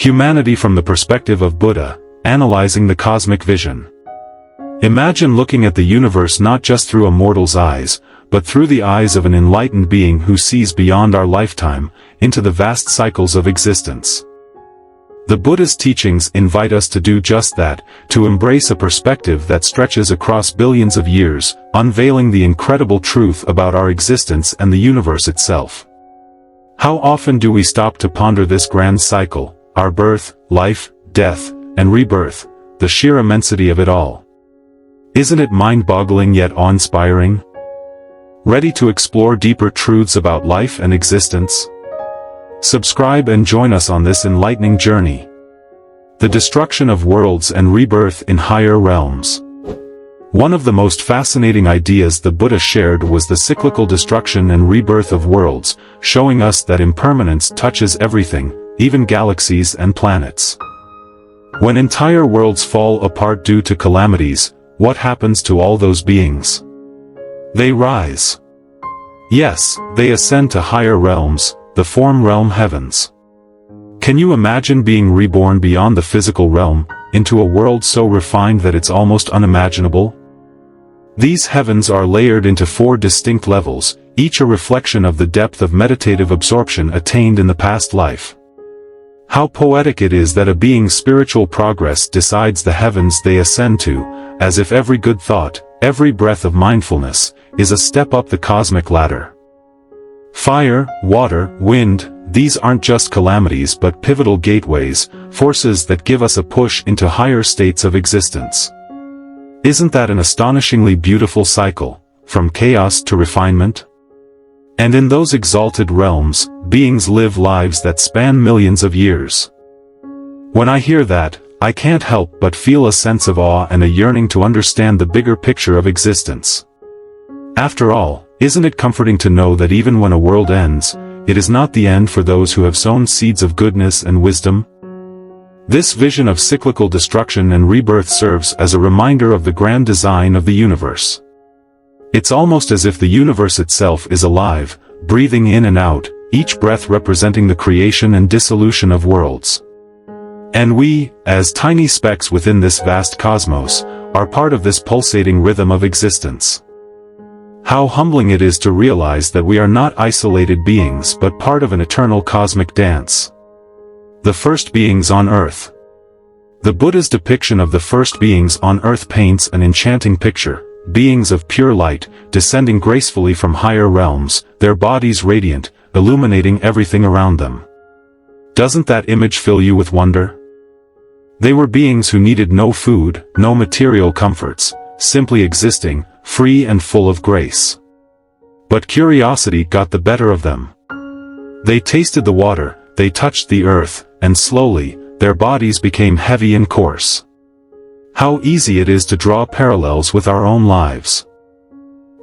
Humanity from the perspective of Buddha, analyzing the cosmic vision. Imagine looking at the universe not just through a mortal's eyes, but through the eyes of an enlightened being who sees beyond our lifetime, into the vast cycles of existence. The Buddha's teachings invite us to do just that, to embrace a perspective that stretches across billions of years, unveiling the incredible truth about our existence and the universe itself. How often do we stop to ponder this grand cycle, our birth, life, death, and rebirth, the sheer immensity of it all? Isn't it mind-boggling yet awe-inspiring? Ready to explore deeper truths about life and existence? Subscribe and join us on this enlightening journey. The destruction of worlds and rebirth in higher realms. One of the most fascinating ideas the Buddha shared was the cyclical destruction and rebirth of worlds, showing us that impermanence touches everything, even galaxies and planets. When entire worlds fall apart due to calamities, what happens to all those beings? They rise. Yes, they ascend to higher realms, the form realm heavens. Can you imagine being reborn beyond the physical realm, into a world so refined that it's almost unimaginable? These heavens are layered into 4 distinct levels, each a reflection of the depth of meditative absorption attained in the past life. How poetic it is that a being's spiritual progress decides the heavens they ascend to, as if every good thought, every breath of mindfulness, is a step up the cosmic ladder. Fire, water, wind, these aren't just calamities but pivotal gateways, forces that give us a push into higher states of existence. Isn't that an astonishingly beautiful cycle, from chaos to refinement? And in those exalted realms, beings live lives that span millions of years. When I hear that, I can't help but feel a sense of awe and a yearning to understand the bigger picture of existence. After all, isn't it comforting to know that even when a world ends, it is not the end for those who have sown seeds of goodness and wisdom? This vision of cyclical destruction and rebirth serves as a reminder of the grand design of the universe. It's almost as if the universe itself is alive, breathing in and out, each breath representing the creation and dissolution of worlds. And we, as tiny specks within this vast cosmos, are part of this pulsating rhythm of existence. How humbling it is to realize that we are not isolated beings but part of an eternal cosmic dance. The first beings on Earth. The Buddha's depiction of the first beings on Earth paints an enchanting picture, beings of pure light, descending gracefully from higher realms, their bodies radiant, illuminating everything around them. Doesn't that image fill you with wonder? They were beings who needed no food, no material comforts, simply existing, free and full of grace. But curiosity got the better of them. They tasted the water, they touched the earth, and slowly, their bodies became heavy and coarse. How easy it is to draw parallels with our own lives.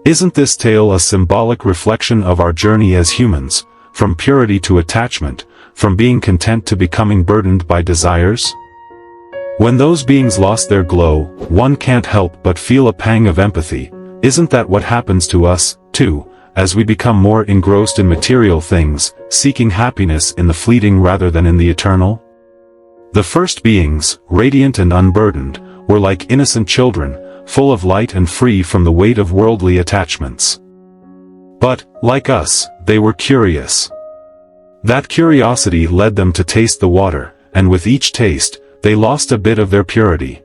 Isn't this tale a symbolic reflection of our journey as humans, from purity to attachment, from being content to becoming burdened by desires? When those beings lost their glow, one can't help but feel a pang of empathy. Isn't that what happens to us, too, as we become more engrossed in material things, seeking happiness in the fleeting rather than in the eternal? The first beings, radiant and unburdened, were like innocent children, full of light and free from the weight of worldly attachments. But, like us, they were curious. That curiosity led them to taste the water, and with each taste, they lost a bit of their purity.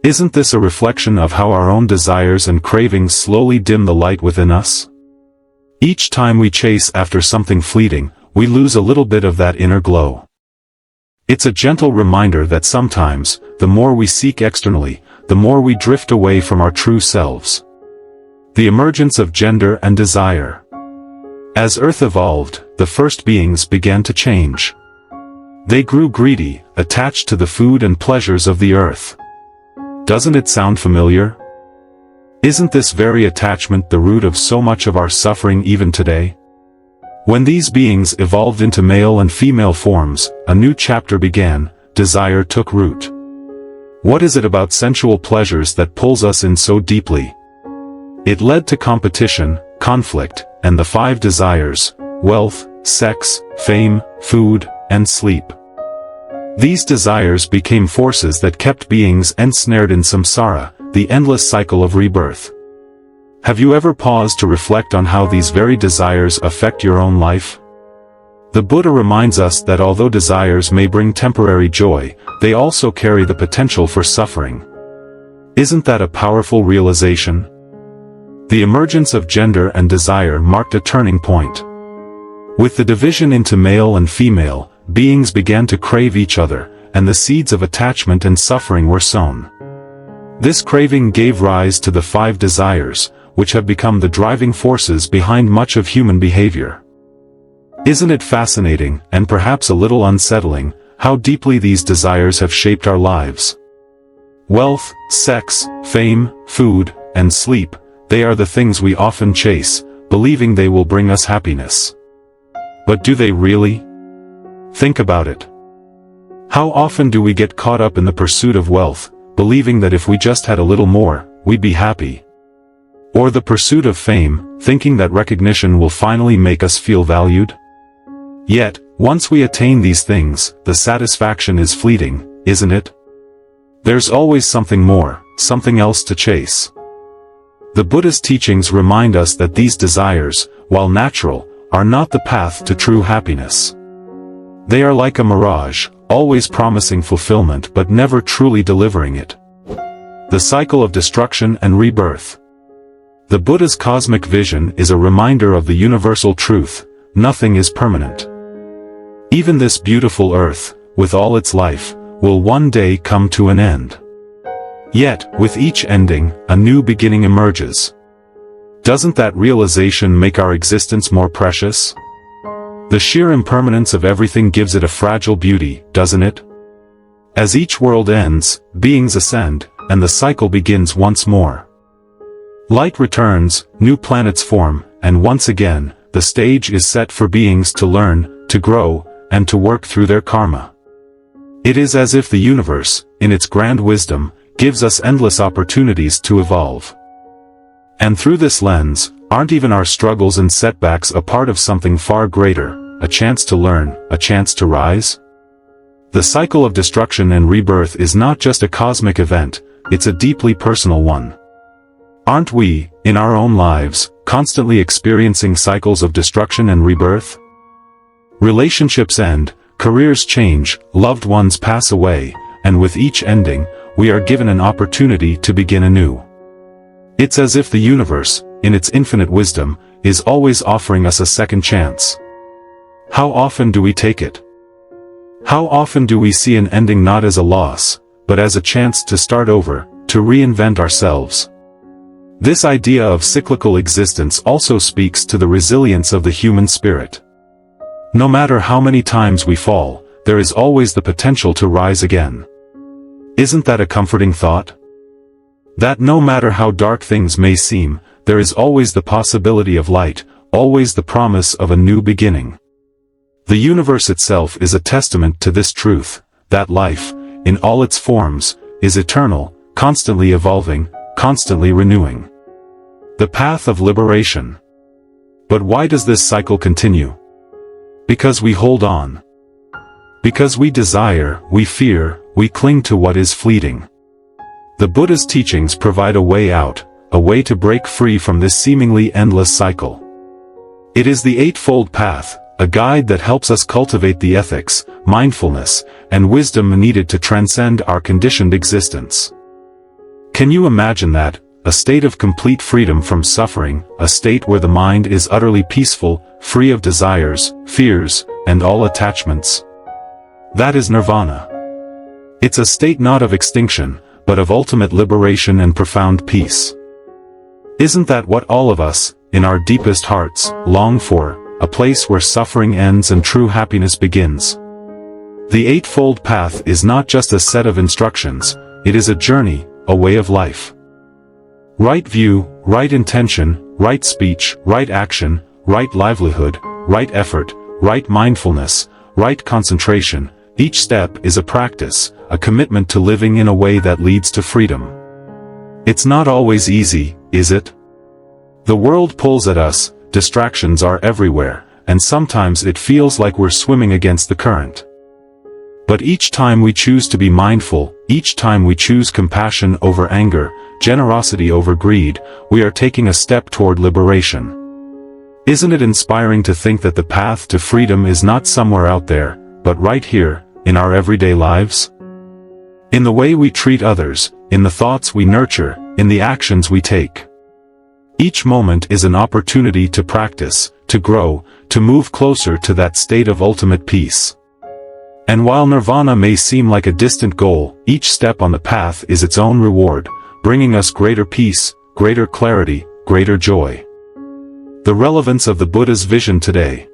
Isn't this a reflection of how our own desires and cravings slowly dim the light within us? Each time we chase after something fleeting, we lose a little bit of that inner glow. It's a gentle reminder that sometimes, the more we seek externally, the more we drift away from our true selves. The emergence of gender and desire. As Earth evolved, the first beings began to change. They grew greedy, attached to the food and pleasures of the earth. Doesn't it sound familiar? Isn't this very attachment the root of so much of our suffering even today? When these beings evolved into male and female forms, a new chapter began. Desire took root. What is it about sensual pleasures that pulls us in so deeply? It led to competition, conflict, and the 5 desires: wealth, sex, fame, food, and sleep. These desires became forces that kept beings ensnared in samsara, the endless cycle of rebirth. Have you ever paused to reflect on how these very desires affect your own life? The Buddha reminds us that although desires may bring temporary joy, they also carry the potential for suffering. Isn't that a powerful realization? The emergence of gender and desire marked a turning point. With the division into male and female, beings began to crave each other, and the seeds of attachment and suffering were sown. This craving gave rise to the 5 desires, which have become the driving forces behind much of human behavior. Isn't it fascinating, and perhaps a little unsettling, how deeply these desires have shaped our lives? Wealth, sex, fame, food, and sleep, they are the things we often chase, believing they will bring us happiness. But do they really? Think about it. How often do we get caught up in the pursuit of wealth, believing that if we just had a little more, we'd be happy? Or the pursuit of fame, thinking that recognition will finally make us feel valued? Yet, once we attain these things, the satisfaction is fleeting, isn't it? There's always something more, something else to chase. The Buddhist teachings remind us that these desires, while natural, are not the path to true happiness. They are like a mirage, always promising fulfillment but never truly delivering it. The cycle of destruction and rebirth. The Buddha's cosmic vision is a reminder of the universal truth: nothing is permanent. Even this beautiful earth, with all its life, will one day come to an end. Yet, with each ending, a new beginning emerges. Doesn't that realization make our existence more precious? The sheer impermanence of everything gives it a fragile beauty, doesn't it? As each world ends, beings ascend, and the cycle begins once more. Light returns, new planets form, and once again, the stage is set for beings to learn, to grow, and to work through their karma. It is as if the universe, in its grand wisdom, gives us endless opportunities to evolve. And through this lens, aren't even our struggles and setbacks a part of something far greater, a chance to learn, a chance to rise? The cycle of destruction and rebirth is not just a cosmic event, it's a deeply personal one. Aren't we, in our own lives, constantly experiencing cycles of destruction and rebirth? Relationships end, careers change, loved ones pass away, and with each ending, we are given an opportunity to begin anew. It's as if the universe, in its infinite wisdom, is always offering us a second chance. How often do we take it? How often do we see an ending not as a loss, but as a chance to start over, to reinvent ourselves? This idea of cyclical existence also speaks to the resilience of the human spirit. No matter how many times we fall, there is always the potential to rise again. Isn't that a comforting thought? That no matter how dark things may seem, there is always the possibility of light, always the promise of a new beginning. The universe itself is a testament to this truth, that life, in all its forms, is eternal, constantly evolving, constantly renewing. The path of liberation. But why does this cycle continue? Because we hold on. Because we desire, we fear, we cling to what is fleeting. The Buddha's teachings provide a way out, a way to break free from this seemingly endless cycle. It is the Eightfold Path, a guide that helps us cultivate the ethics, mindfulness, and wisdom needed to transcend our conditioned existence. Can you imagine that? A state of complete freedom from suffering, a state where the mind is utterly peaceful, free of desires, fears, and all attachments. That is nirvana. It's a state not of extinction, but of ultimate liberation and profound peace. Isn't that what all of us, in our deepest hearts, long for, a place where suffering ends and true happiness begins? The Eightfold Path is not just a set of instructions, it is a journey, a way of life. Right view, right intention, right speech, right action, right livelihood, right effort, right mindfulness, right concentration. Each step is a practice, a commitment to living in a way that leads to freedom. It's not always easy, is it? The world pulls at us, distractions are everywhere, and sometimes it feels like we're swimming against the current. But each time we choose to be mindful, each time we choose compassion over anger, generosity over greed, we are taking a step toward liberation. Isn't it inspiring to think that the path to freedom is not somewhere out there, but right here, in our everyday lives? In the way we treat others, in the thoughts we nurture, in the actions we take. Each moment is an opportunity to practice, to grow, to move closer to that state of ultimate peace. And while nirvana may seem like a distant goal, each step on the path is its own reward, bringing us greater peace, greater clarity, greater joy. The relevance of the Buddha's vision today.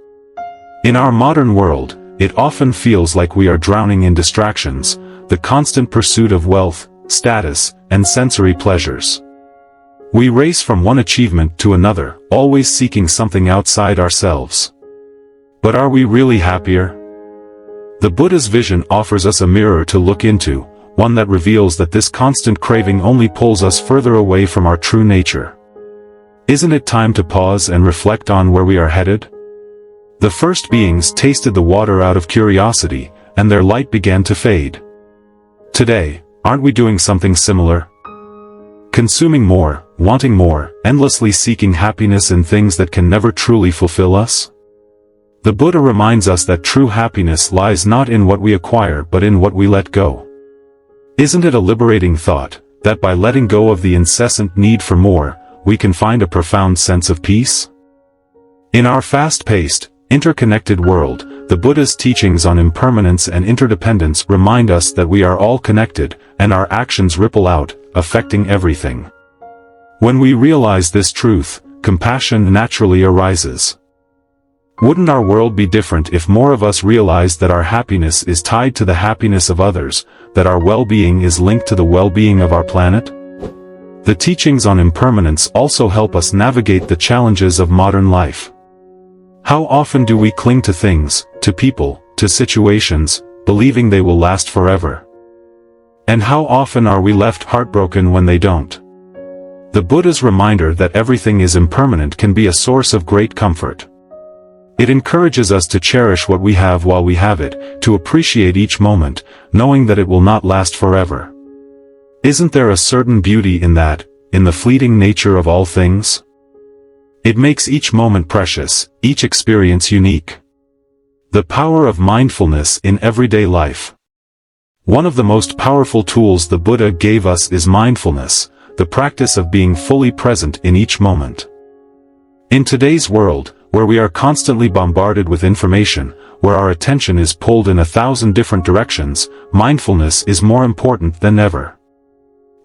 In our modern world, it often feels like we are drowning in distractions, the constant pursuit of wealth, status, and sensory pleasures. We race from one achievement to another, always seeking something outside ourselves. But are we really happier? The Buddha's vision offers us a mirror to look into, one that reveals that this constant craving only pulls us further away from our true nature. Isn't it time to pause and reflect on where we are headed? The first beings tasted the water out of curiosity, and their light began to fade. Today, aren't we doing something similar? Consuming more, wanting more, endlessly seeking happiness in things that can never truly fulfill us? The Buddha reminds us that true happiness lies not in what we acquire but in what we let go. Isn't it a liberating thought, that by letting go of the incessant need for more, we can find a profound sense of peace? In our fast-paced, interconnected world, the Buddha's teachings on impermanence and interdependence remind us that we are all connected, and our actions ripple out, affecting everything. When we realize this truth, compassion naturally arises. Wouldn't our world be different if more of us realized that our happiness is tied to the happiness of others, that our well-being is linked to the well-being of our planet? The teachings on impermanence also help us navigate the challenges of modern life. How often do we cling to things, to people, to situations, believing they will last forever? And how often are we left heartbroken when they don't? The Buddha's reminder that everything is impermanent can be a source of great comfort. It encourages us to cherish what we have while we have it, to appreciate each moment, knowing that it will not last forever. Isn't there a certain beauty in that, in the fleeting nature of all things? It makes each moment precious, each experience unique. The power of mindfulness in everyday life. One of the most powerful tools the Buddha gave us is mindfulness, the practice of being fully present in each moment. In today's world, where we are constantly bombarded with information, where our attention is pulled in 1,000 different directions, mindfulness is more important than ever.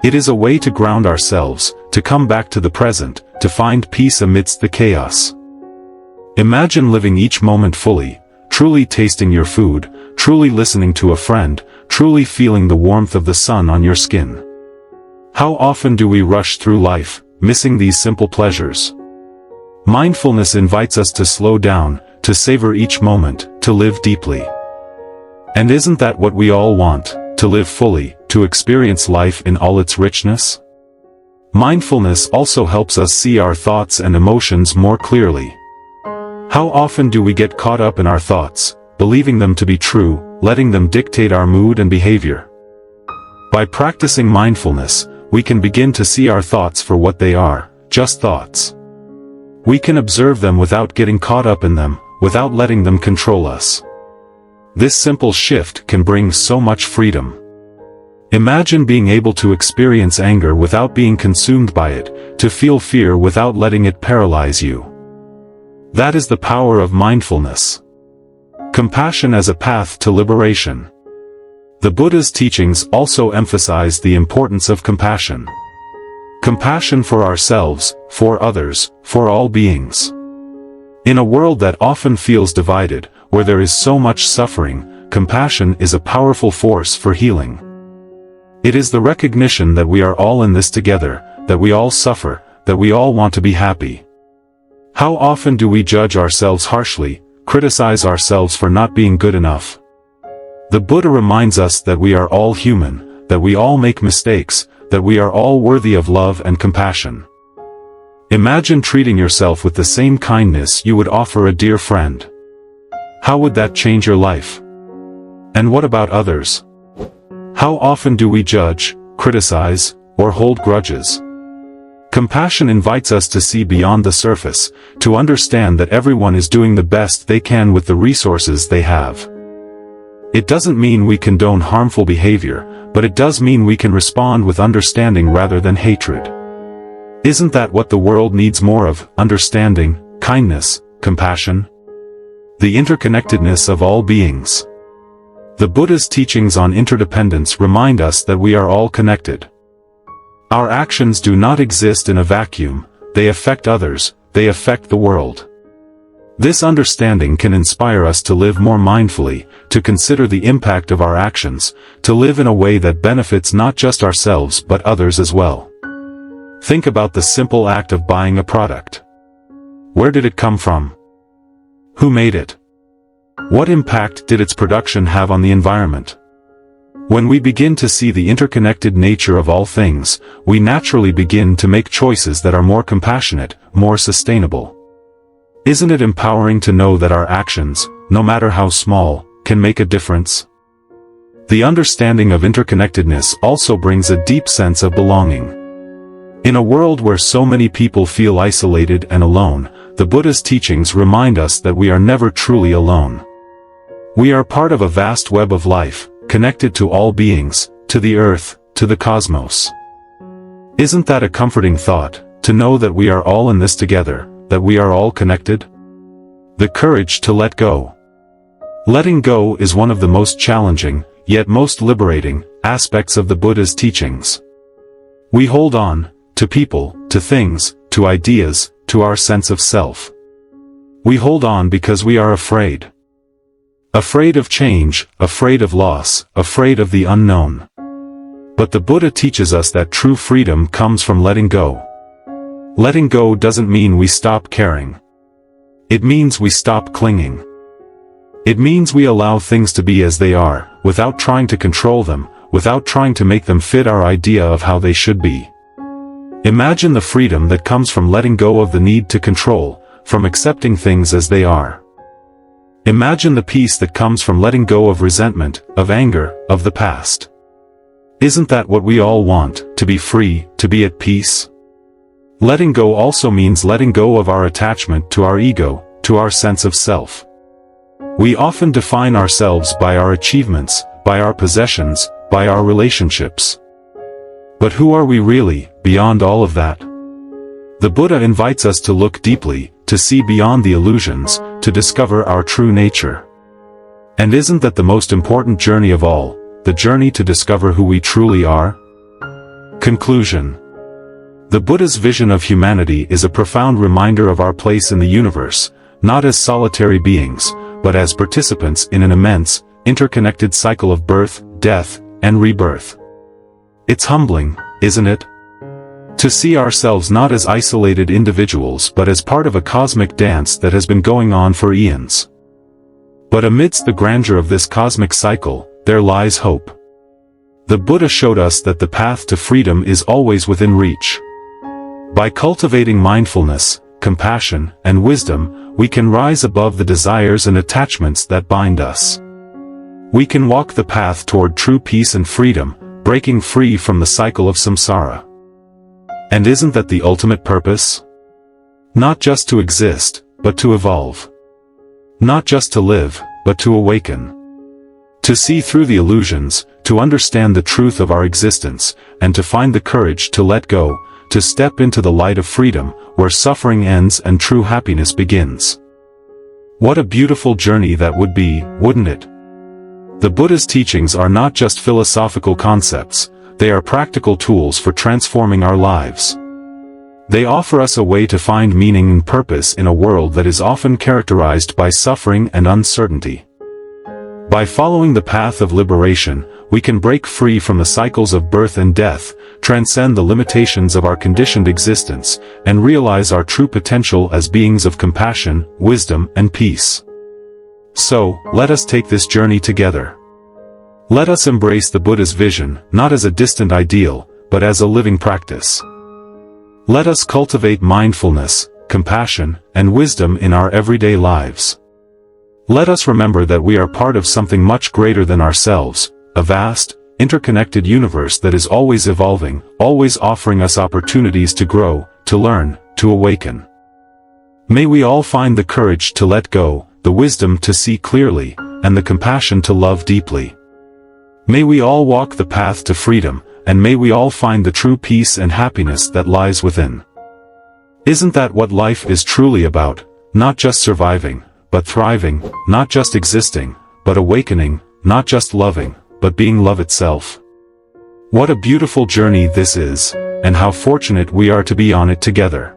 It is a way to ground ourselves, to come back to the present, to find peace amidst the chaos. Imagine living each moment fully, truly tasting your food, truly listening to a friend, truly feeling the warmth of the sun on your skin. How often do we rush through life, missing these simple pleasures? Mindfulness invites us to slow down, to savor each moment, to live deeply. And isn't that what we all want, to live fully, to experience life in all its richness? Mindfulness also helps us see our thoughts and emotions more clearly. How often do we get caught up in our thoughts, believing them to be true, letting them dictate our mood and behavior? By practicing mindfulness, we can begin to see our thoughts for what they are, just thoughts. We can observe them without getting caught up in them, without letting them control us. This simple shift can bring so much freedom. Imagine being able to experience anger without being consumed by it, to feel fear without letting it paralyze you. That is the power of mindfulness. Compassion as a path to liberation. The Buddha's teachings also emphasize the importance of compassion. Compassion for ourselves, for others, for all beings. In a world that often feels divided, where there is so much suffering, compassion is a powerful force for healing. It is the recognition that we are all in this together, that we all suffer, that we all want to be happy. How often do we judge ourselves harshly, criticize ourselves for not being good enough? The Buddha reminds us that we are all human, that we all make mistakes, that we are all worthy of love and compassion. Imagine treating yourself with the same kindness you would offer a dear friend. How would that change your life? And what about others? How often do we judge, criticize, or hold grudges? Compassion invites us to see beyond the surface, to understand that everyone is doing the best they can with the resources they have. It doesn't mean we condone harmful behavior, but it does mean we can respond with understanding rather than hatred. Isn't that what the world needs more of, understanding, kindness, compassion? The interconnectedness of all beings. The Buddha's teachings on interdependence remind us that we are all connected. Our actions do not exist in a vacuum, they affect others, they affect the world. This understanding can inspire us to live more mindfully, to consider the impact of our actions, to live in a way that benefits not just ourselves but others as well. Think about the simple act of buying a product. Where did it come from? Who made it? What impact did its production have on the environment? When we begin to see the interconnected nature of all things, we naturally begin to make choices that are more compassionate, more sustainable. Isn't it empowering to know that our actions, no matter how small, can make a difference? The understanding of interconnectedness also brings a deep sense of belonging. In a world where so many people feel isolated and alone, the Buddha's teachings remind us that we are never truly alone. We are part of a vast web of life, connected to all beings, to the earth, to the cosmos. Isn't that a comforting thought, to know that we are all in this together, that we are all connected? The courage to let go. Letting go is one of the most challenging, yet most liberating, aspects of the Buddha's teachings. We hold on, to people, to things, to ideas, to our sense of self. We hold on because we are afraid. Afraid of change, afraid of loss, afraid of the unknown. But the Buddha teaches us that true freedom comes from letting go. Letting go doesn't mean we stop caring. It means we stop clinging. It means we allow things to be as they are, without trying to control them, without trying to make them fit our idea of how they should be. Imagine the freedom that comes from letting go of the need to control, from accepting things as they are. Imagine the peace that comes from letting go of resentment, of anger, of the past. Isn't that what we all want, to be free, to be at peace? Letting go also means letting go of our attachment to our ego, to our sense of self. We often define ourselves by our achievements, by our possessions, by our relationships. But who are we really, beyond all of that? The Buddha invites us to look deeply, to see beyond the illusions, to discover our true nature. And isn't that the most important journey of all, the journey to discover who we truly are? Conclusion. The Buddha's vision of humanity is a profound reminder of our place in the universe, not as solitary beings, but as participants in an immense, interconnected cycle of birth, death, and rebirth. It's humbling, isn't it? To see ourselves not as isolated individuals but as part of a cosmic dance that has been going on for eons. But amidst the grandeur of this cosmic cycle, there lies hope. The Buddha showed us that the path to freedom is always within reach. By cultivating mindfulness, compassion, and wisdom, we can rise above the desires and attachments that bind us. We can walk the path toward true peace and freedom, breaking free from the cycle of samsara. And isn't that the ultimate purpose? Not just to exist, but to evolve. Not just to live, but to awaken. To see through the illusions, to understand the truth of our existence, and to find the courage to let go, to step into the light of freedom, where suffering ends and true happiness begins. What a beautiful journey that would be, wouldn't it? The Buddha's teachings are not just philosophical concepts, they are practical tools for transforming our lives. They offer us a way to find meaning and purpose in a world that is often characterized by suffering and uncertainty. By following the path of liberation, we can break free from the cycles of birth and death, transcend the limitations of our conditioned existence, and realize our true potential as beings of compassion, wisdom, and peace. So, let us take this journey together. Let us embrace the Buddha's vision, not as a distant ideal, but as a living practice. Let us cultivate mindfulness, compassion, and wisdom in our everyday lives. Let us remember that we are part of something much greater than ourselves, a vast, interconnected universe that is always evolving, always offering us opportunities to grow, to learn, to awaken. May we all find the courage to let go, the wisdom to see clearly, and the compassion to love deeply. May we all walk the path to freedom, and may we all find the true peace and happiness that lies within. Isn't that what life is truly about? Not just surviving, but thriving, not just existing, but awakening, not just loving, but being love itself. What a beautiful journey this is, and how fortunate we are to be on it together.